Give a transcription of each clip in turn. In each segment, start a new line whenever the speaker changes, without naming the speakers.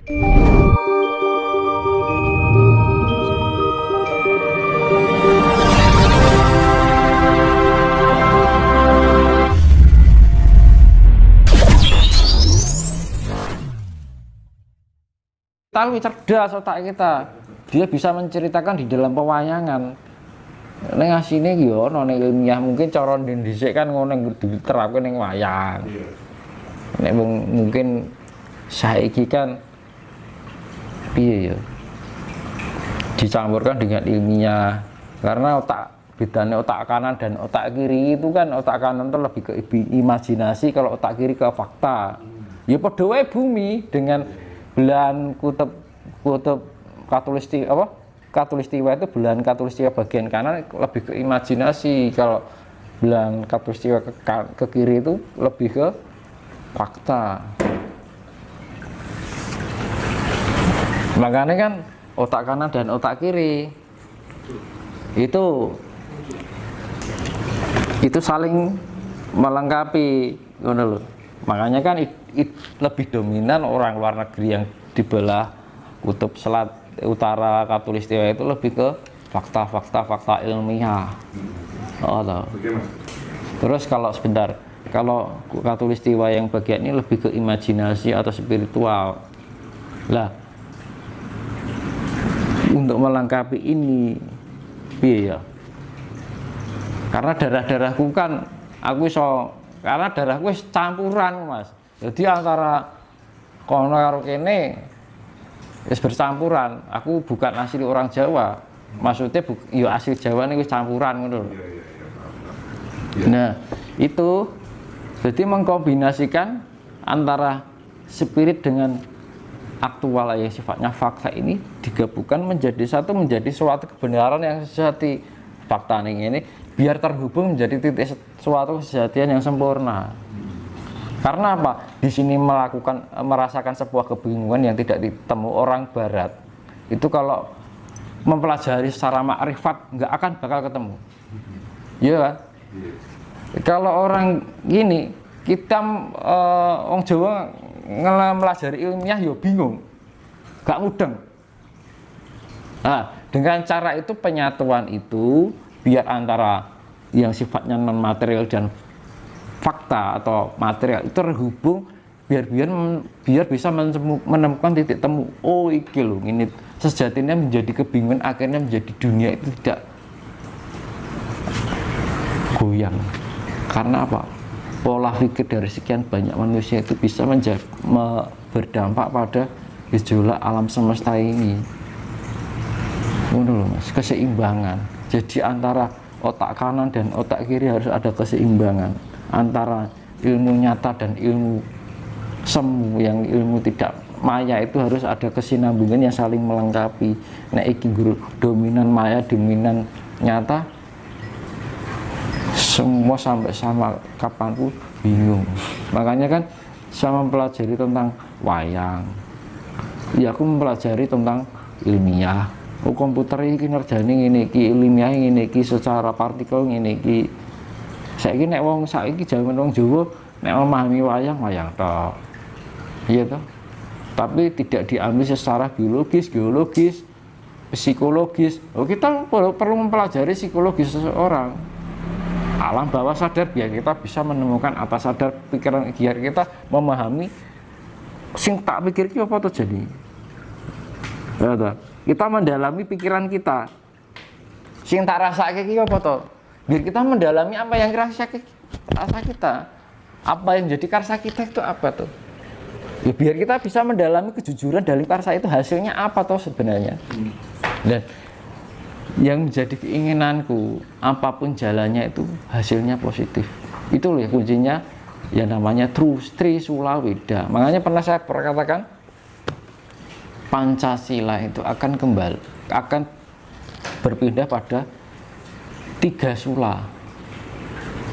Kita lebih cerdas otak kita, dia bisa menceritakan di dalam pewayangan. Neng asine yo ono ning ilmiah mungkin cara dhisik kan ngono diterapkan ning wayang. Nek mungkin saiki kan piye ya? Dicampurkan dengan ilmiah. Karena bedanya otak kanan dan otak kiri itu kan otak kanan itu lebih ke imajinasi, kalau otak kiri ke fakta. Ya padha wae bumi dengan belahan kutub Katulistiwa itu belahan Katulistiwa bagian kanan lebih ke imajinasi, kalau belahan Katulistiwa ke kiri itu lebih ke fakta. Makanya kan otak kanan dan otak kiri itu saling melengkapi, ngono lho. Makanya kan lebih dominan orang luar negeri yang di belah kutub utara Katulistiwa itu lebih ke fakta ilmiah. Terus kalau Katulistiwa yang bagian ini lebih ke imajinasi atau spiritual. Lah, untuk melengkapi ini piye ya? Karena darahku kan karena darahku campuran, Mas. Jadi antara kono karo kene wis bercampuran. Aku bukan asli orang Jawa. Maksudnya ya asli Jawa ini wis campuran ngono. Nah, itu jadi mengkombinasikan antara spirit dengan aktual yang sifatnya fakta ini digabungkan menjadi suatu kebenaran yang sejati. Fakta ini biar terhubung menjadi titik suatu kesejatian yang sempurna. Karena apa? Di sini merasakan sebuah kebingungan yang tidak ditemu orang Barat. Itu kalau mempelajari secara makrifat nggak akan bakal ketemu. Iya kan? Kalau orang gini, kita orang Jawa mempelajari ilmiah ya bingung, nggak mudeng. Nah, dengan cara itu penyatuan itu biar antara yang sifatnya non material dan fakta atau material itu terhubung, biar bisa menemukan titik temu. Oh iki loh, ini sejatinya menjadi kebingungan akhirnya menjadi dunia itu tidak goyang. Karena apa? Pola pikir dari sekian banyak manusia itu bisa berdampak pada gejolak alam semesta ini. Loh, Mas, keseimbangan. Jadi antara otak kanan dan otak kiri harus ada keseimbangan. Antara ilmu nyata dan ilmu semu, yang ilmu tidak maya itu harus ada kesinambungan yang saling melengkapi. Nah, iki guru dominan maya, dominan nyata, semua sampai sama kapanpun bingung. Makanya kan saya mempelajari tentang wayang. Ya, aku mempelajari tentang ilmiah. Oh, komputer ini kinerjane ngene iki, ilmiah ngene iki, secara partikel ngene iki. Saiki nek wong saiki jaman wong Jawa nek memahami wayang tok. Iya toh? Tapi tidak diambil secara biologis, geologis, psikologis. Oh, kita perlu mempelajari psikologis seseorang. Alam bawah sadar biar kita bisa menemukan atas sadar pikiran, biar kita memahami sing tak pikir iki apa to jadi. Ya toh? Kita mendalami pikiran kita. Sing tak rasake iki apa to? Biar kita mendalami apa yang rasa kita. Apa yang jadi karsa kita itu apa tuh? Ya biar kita bisa mendalami kejujuran dari karsa itu hasilnya apa toh sebenarnya. Dan yang menjadi keinginanku, apapun jalannya itu hasilnya positif. Itu loh ya kuncinya, yang namanya Trisula Weda. Makanya pernah saya katakan Pancasila itu akan berpindah pada 3 sula.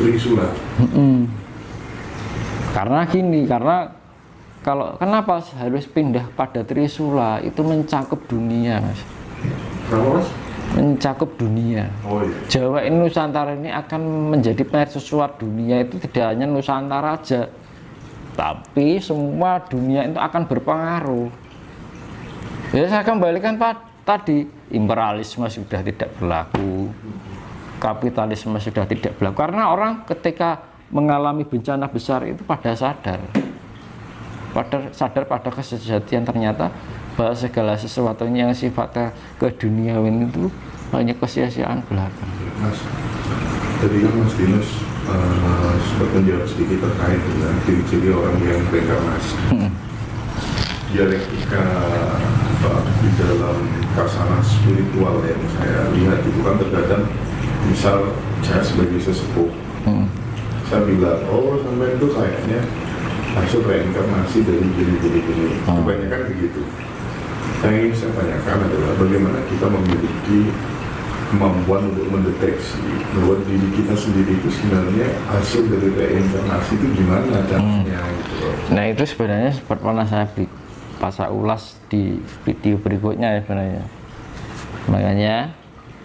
Trisula.
Karena kenapa harus pindah pada Trisula? Itu mencakup dunia, Mas.
Kenapa, Mas?
Mencakup dunia.
Oh, iya.
Jawa ini, Nusantara ini akan menjadi mercusuar dunia, itu tidak hanya Nusantara aja, tapi semua dunia itu akan berpengaruh. Ya saya kembalikan tadi, imperialisme sudah tidak berlaku, kapitalisme sudah tidak berlaku, karena orang ketika mengalami bencana besar itu pada sadar pada kesejatian ternyata bahwa segala sesuatunya yang sifatnya keduniawian itu hanya kesia-siaan belaka.
Mas, tadi kan Mas Dimas sempat menjawab sedikit terkait dengan ciri-ciri orang yang reinkarnasi. Dialektika di dalam kasana spiritual yang saya lihat itu kan terkadang, misal saya sebagai sesepuh, saya bilang, oh sampai itu kayaknya hasil reinkarnasi dari diri ini. Kebanyakan begitu. Yang ingin saya tanyakan adalah bagaimana kita memiliki kemampuan untuk mendeteksi bahwa diri kita sendiri itu sebenarnya hasil dari reinkarnasi itu gimana caranya gitu.
Nah itu sebenarnya seperti pernah saya ulas di video berikutnya ya sebenarnya. Makanya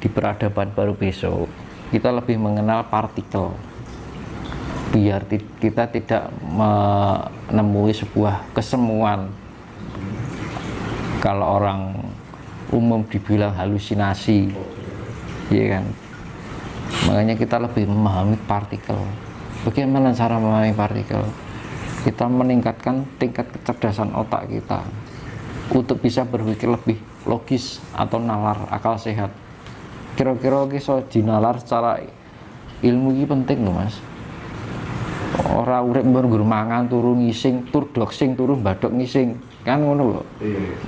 di peradaban baru besok kita lebih mengenal partikel, biar kita tidak menemui sebuah kesemuan. Kalau orang umum dibilang halusinasi, iya kan? Makanya kita lebih memahami partikel. Bagaimana cara memahami partikel? Kita meningkatkan tingkat kecerdasan otak kita untuk bisa berpikir lebih logis atau nalar, akal sehat. Kira-kira bisa dinalar secara ilmu ini penting loh Mas. Ora urip nggur mangan turu ngising, tur doxing turu badok ngising, kan ngono lho.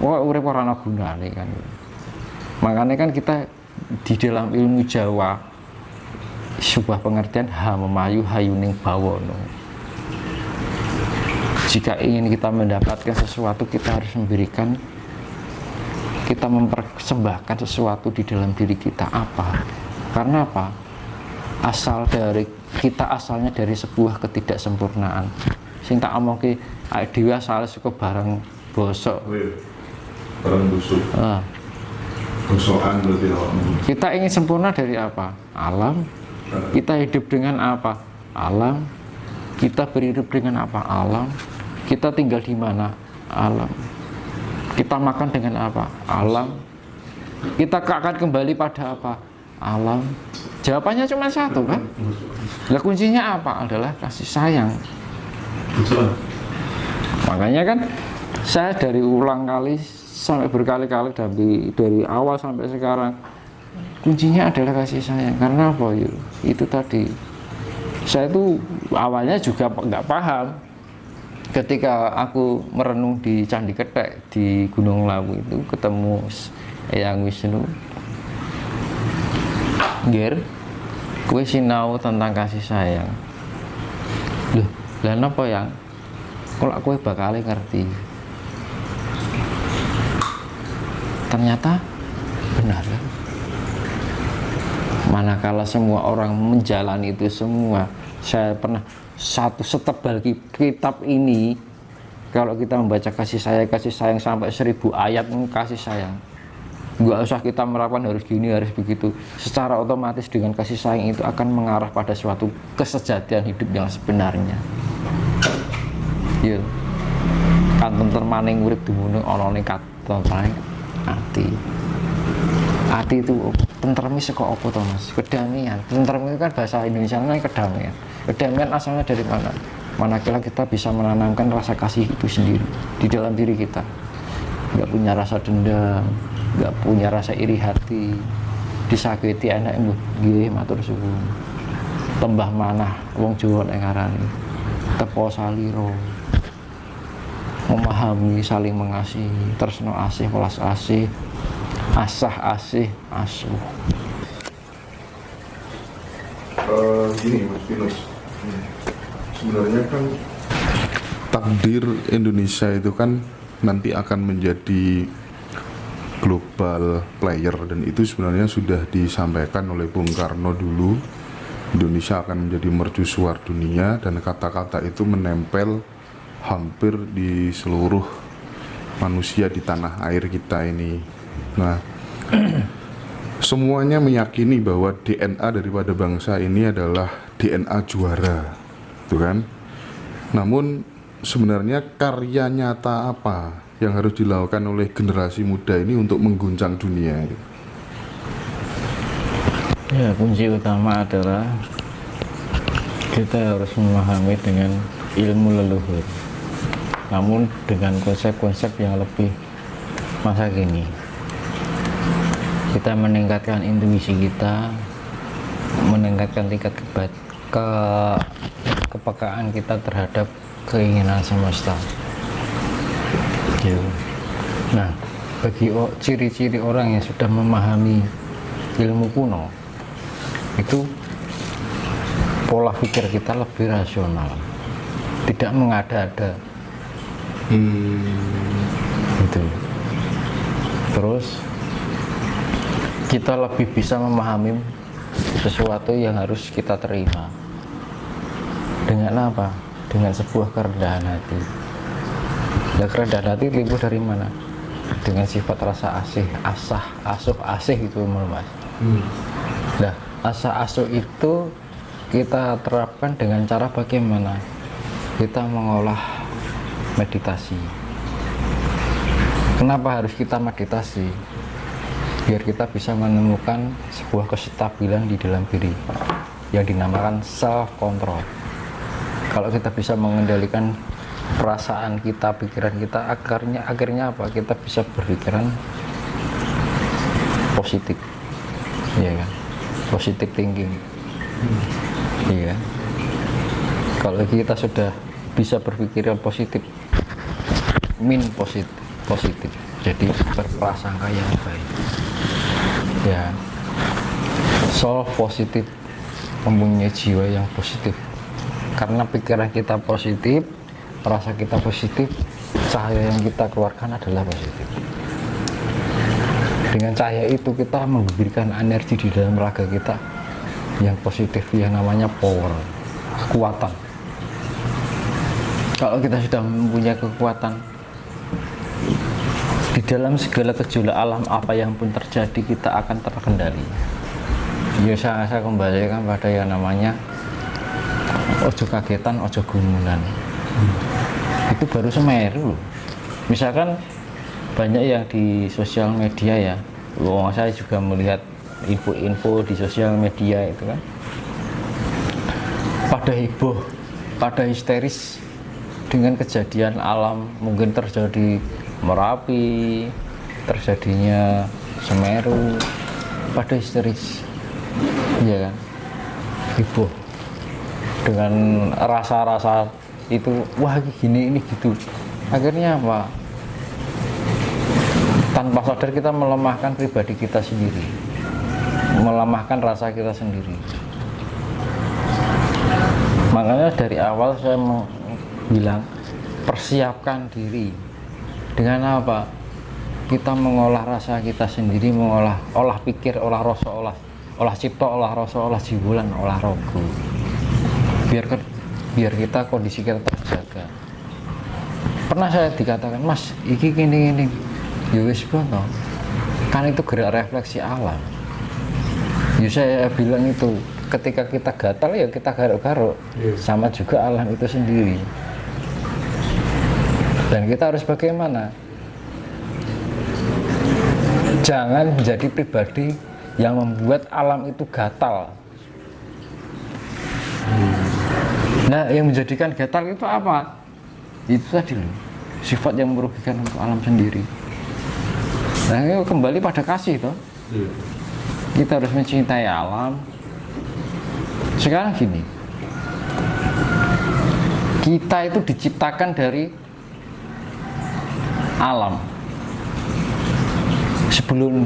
Wah urip ora ana gunane kan. Makanya kan kita di dalam ilmu Jawa sebuah pengertian ha memayu hayuning bawono. Jika ingin kita mendapatkan sesuatu, kita harus memberikan, kita mempersembahkan sesuatu di dalam diri kita. Apa? Karena apa? Asalnya dari sebuah ketidaksempurnaan. Sing tak omongke awake dhewe asale saka barang bosok.
Barang busuk. Bosokan berarti.
Kita ingin sempurna dari apa? Alam. Kita hidup dengan apa? Alam. Kita berhidup dengan apa? Alam. Kita tinggal di mana? Alam. Kita makan dengan apa? Alam. Kita akan kembali pada apa? Alam. Jawabannya cuma satu kan? Lah kuncinya apa? Adalah kasih sayang.
Betul.
Makanya kan saya dari ulang kali sampai berkali-kali dari awal sampai sekarang, kuncinya adalah kasih sayang. Karena apa yuk? Itu tadi, saya itu awalnya juga nggak paham. Ketika aku merenung di Candi Ketek di Gunung Lawu itu ketemu Eyang Wisnu, Ger, kue sinau tentang kasih sayang. Loh, lah napa yang? Kalau kue bakal ngerti. Ternyata benar kan? Manakala semua orang menjalani itu semua, saya pernah setebal kitab ini, kalau kita membaca kasih sayang sampai 1000 ayat kasih sayang, nggak usah kita melakukan harus gini harus begitu, secara otomatis dengan kasih sayang itu akan mengarah pada suatu kesejatian hidup yang sebenarnya. Iya, kan tentremaning urip dumunung ana ning katontraning ati itu tentreme saka apa to Mas? Kedamaian. Tentrem itu kan bahasa Indonesia kan kedamaian. Kedamaian asalnya dari mana? Manakala kita bisa menanamkan rasa kasih itu sendiri di dalam diri kita. Nggak punya rasa dendam, nggak punya rasa iri hati, disakiti anak ibu, nggih matur suwun. Tembah manah wong Jawa nek ngarani. Tepo saliro. Memahami, saling mengasihi, tresno asih, welas asih, asah asih, asuh.
Gini Mas Pinus, sebenarnya kan takdir Indonesia itu kan nanti akan menjadi global player, dan itu sebenarnya sudah disampaikan oleh Bung Karno dulu. Indonesia akan menjadi mercusuar dunia, dan kata-kata itu menempel hampir di seluruh manusia di tanah air kita ini. Nah, semuanya meyakini bahwa DNA daripada bangsa ini adalah DNA juara, gitu kan? Namun sebenarnya karya nyata apa yang harus dilakukan oleh generasi muda ini untuk mengguncang dunia ini?
Ya, kunci utama adalah kita harus memahami dengan ilmu leluhur, namun dengan konsep-konsep yang lebih masa kini. Kita meningkatkan intuisi kita, meningkatkan tingkat kepekaan kita terhadap keinginan semesta. Nah, bagi ciri-ciri orang yang sudah memahami ilmu kuno, itu pola pikir kita lebih rasional, tidak mengada-ada. Gitu. Terus kita lebih bisa memahami sesuatu yang harus kita terima. Dengan apa? Dengan sebuah kerendahan hati. Ya, kerendahan hati timbul dari mana? Dengan sifat rasa asuh gitu, Mas. Nah, asa asuh itu kita terapkan dengan cara bagaimana? Kita mengolah meditasi. Kenapa harus kita meditasi? Biar kita bisa menemukan sebuah kestabilan di dalam diri yang dinamakan self control. Kalau kita bisa mengendalikan perasaan kita, pikiran kita, akhirnya apa? Kita bisa berpikiran positif, ya kan? Positive thinking. Iya. Kalau kita sudah bisa berpikir yang positif, positif. Jadi berprasangka yang baik. Ya. Soul positif, mempunyai jiwa yang positif. Karena pikiran kita positif, rasa kita positif, cahaya yang kita keluarkan adalah positif. Dengan cahaya itu kita menggembirkan energi di dalam raga kita yang positif, yang namanya power, kekuatan. Kalau kita sudah mempunyai kekuatan, di dalam segala gejolak alam apa yang pun terjadi kita akan terkendali. Ya, saya kembalikan pada yang namanya ojo kagetan, ojo gumunan. Itu baru Semeru. Misalkan banyak yang di sosial media ya, saya juga melihat info-info di sosial media itu kan, pada heboh, pada histeris dengan kejadian alam, mungkin terjadi Merapi, terjadinya Semeru, pada histeris, ya kan, heboh dengan rasa-rasa itu, wah gini ini gitu. Akhirnya apa? Tanpa sadar kita melemahkan pribadi kita sendiri, melemahkan rasa kita sendiri. Makanya dari awal saya mau bilang, persiapkan diri. Dengan apa? Kita mengolah rasa kita sendiri, olah pikir, olah rasa, olah cipta, olah rasa, olah jibulan, olah rogo. Biar kita kondisi kita terjaga. Pernah saya dikatakan, Mas, iki gini. Yowis bono, kan itu gerak refleksi alam. Ya saya bilang itu, ketika kita gatal ya kita garuk-garuk, sama juga alam itu sendiri. Dan kita harus bagaimana? Jangan menjadi pribadi yang membuat alam itu gatal. Nah, yang menjadikan gatal itu apa? Itu tadi loh, sifat yang merugikan untuk alam sendiri. Nah, ini kembali pada kasih toh. Kita harus mencintai alam. Sekarang gini, kita itu diciptakan dari alam. Sebelum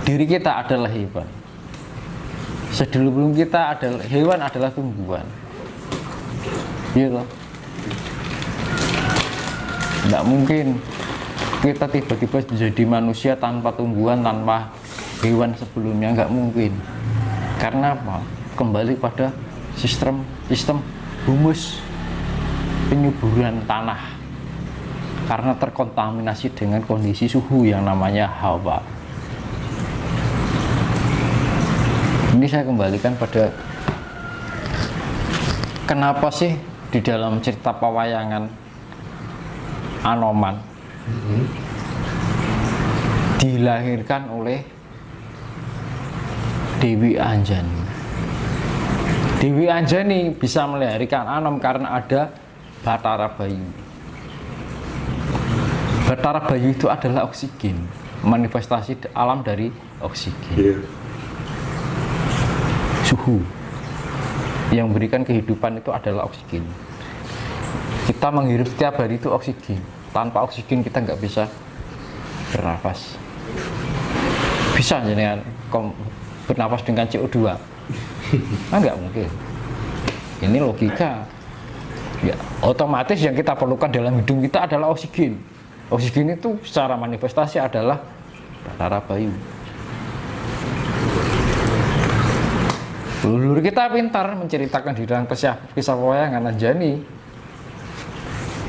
diri kita adalah hewan, sebelum kita adalah hewan adalah tumbuhan. Gitu. Tidak mungkin kita tiba-tiba jadi manusia tanpa tumbuhan, tanpa hewan sebelumnya, nggak mungkin. Karena apa? Kembali pada sistem humus, penyuburan tanah, karena terkontaminasi dengan kondisi suhu yang namanya hawa. Ini saya kembalikan pada kenapa sih di dalam cerita pewayangan Anoman dilahirkan oleh Dewi Anjani. Dewi Anjani bisa melahirkan Anom karena ada Batara Bayu. Batara Bayu itu adalah oksigen, manifestasi alam dari oksigen. Suhu yang memberikan kehidupan itu adalah oksigen. Kita menghirup setiap hari itu oksigen. Tanpa oksigen kita nggak bisa bernafas. Bisa jangan bernafas dengan CO2? Nggak mungkin. Ini logika. Ya, otomatis yang kita perlukan dalam hidung kita adalah oksigen. Oksigen itu secara manifestasi adalah Batara Bayu. Leluhur kita pintar menceritakan di dalam kisah pewayangan Anjani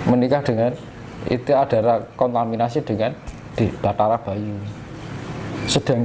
menikah dengan itu adalah kontaminasi dengan Batara Bayu. Sedangkan